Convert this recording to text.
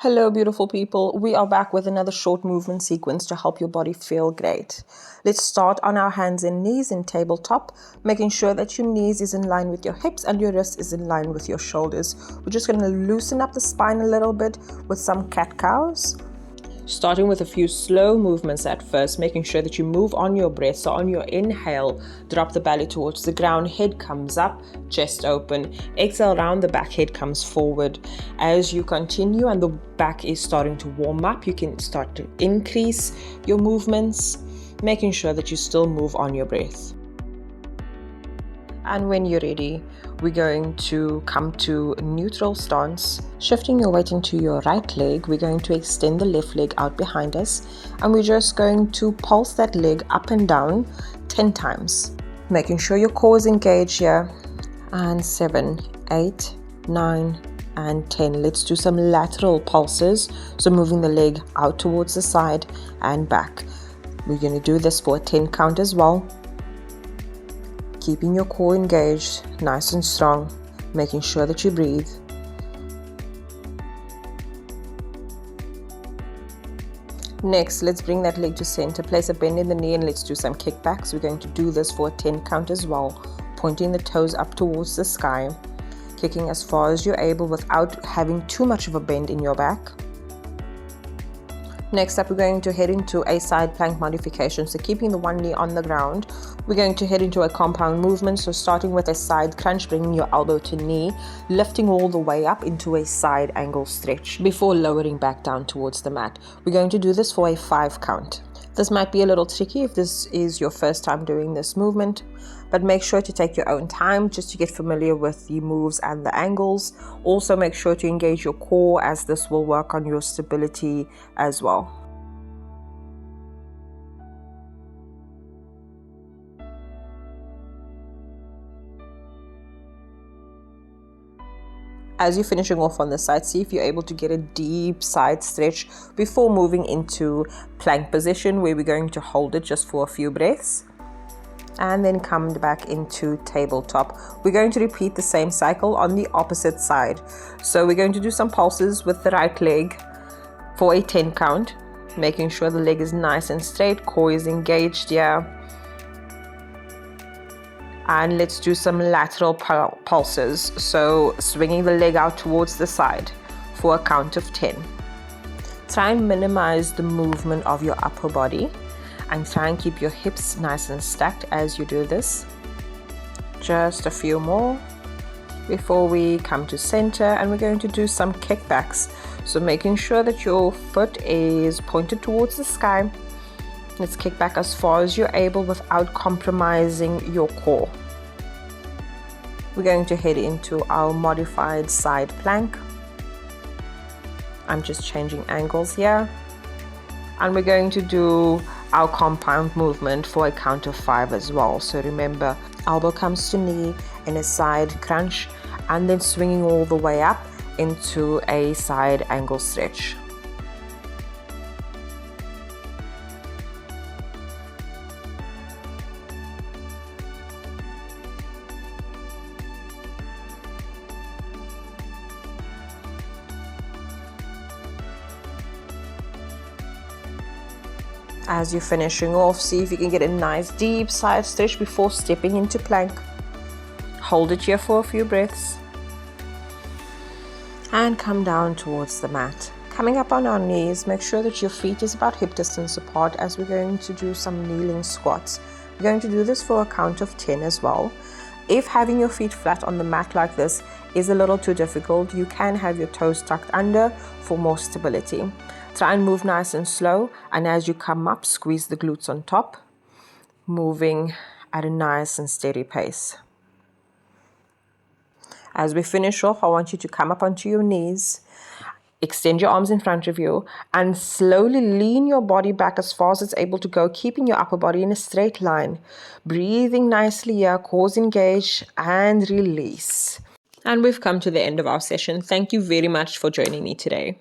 Hello, beautiful people. We are back with another short movement sequence to help your body feel great. Let's start on our hands and knees in tabletop, making sure that your knees is in line with your hips and your wrist is in line with your shoulders. We're just going to loosen up the spine a little bit with some cat-cows. Starting with a few slow movements at first, making sure that you move on your breath. So on your inhale, drop the belly towards the ground, head comes up, chest open. Exhale, round the back, head comes forward. As you continue and the back is starting to warm up, you can start to increase your movements, making sure that you still move on your breath. And when you're ready, we're going to come to neutral stance. Shifting your weight into your right leg, we're going to extend the left leg out behind us, and we're just going to pulse that leg up and down 10 times. Making sure your core is engaged here. And 7, 8, 9, and 10. Let's do some lateral pulses. So moving the leg out towards the side and back. We're going to do this for a 10 count as well. Keeping your core engaged, nice and strong, making sure that you breathe. Next, let's bring that leg to center. Place a bend in the knee and let's do some kickbacks. We're going to do this for a 10 count as well, pointing the toes up towards the sky, kicking as far as you're able without having too much of a bend in your back. Next up, we're going to head into a side plank modification. So keeping the one knee on the ground, we're going to head into a compound movement. So starting with a side crunch, bringing your elbow to knee, lifting all the way up into a side angle stretch before lowering back down towards the mat. We're going to do this for a 5 count. This might be a little tricky if this is your first time doing this movement, but make sure to take your own time just to get familiar with the moves and the angles. Also make sure to engage your core, as this will work on your stability as well. As you're finishing off on the side, see if you're able to get a deep side stretch before moving into plank position, where we're going to hold it just for a few breaths and then come back into tabletop. We're going to repeat the same cycle on the opposite side. So we're going to do some pulses with the right leg for a 10 count, making sure the leg is nice and straight, core is engaged here. And let's do some lateral pulses. So swinging the leg out towards the side for a count of 10. Try and minimize the movement of your upper body and try and keep your hips nice and stacked as you do this. Just a few more before we come to center, and we're going to do some kickbacks. So making sure that your foot is pointed towards the sky. Let's kick back as far as you're able without compromising your core. We're going to head into our modified side plank. I'm just changing angles here. And we're going to do our compound movement for a count of 5 as well. So remember, elbow comes to knee in a side crunch and then swinging all the way up into a side angle stretch. As you're finishing off, see if you can get a nice deep side stretch before stepping into plank. Hold it here for a few breaths and come down towards the mat. Coming up on our knees, make sure that your feet is about hip distance apart, as we're going to do some kneeling squats. We're going to do this for a count of 10 as well. If having your feet flat on the mat like this is a little too difficult, you can have your toes tucked under for more stability. Try and move nice and slow, and as you come up, squeeze the glutes on top, moving at a nice and steady pace. As we finish off, I want you to come up onto your knees, extend your arms in front of you, and slowly lean your body back as far as it's able to go, keeping your upper body in a straight line. Breathing nicely here, core engaged, and release. And we've come to the end of our session. Thank you very much for joining me today.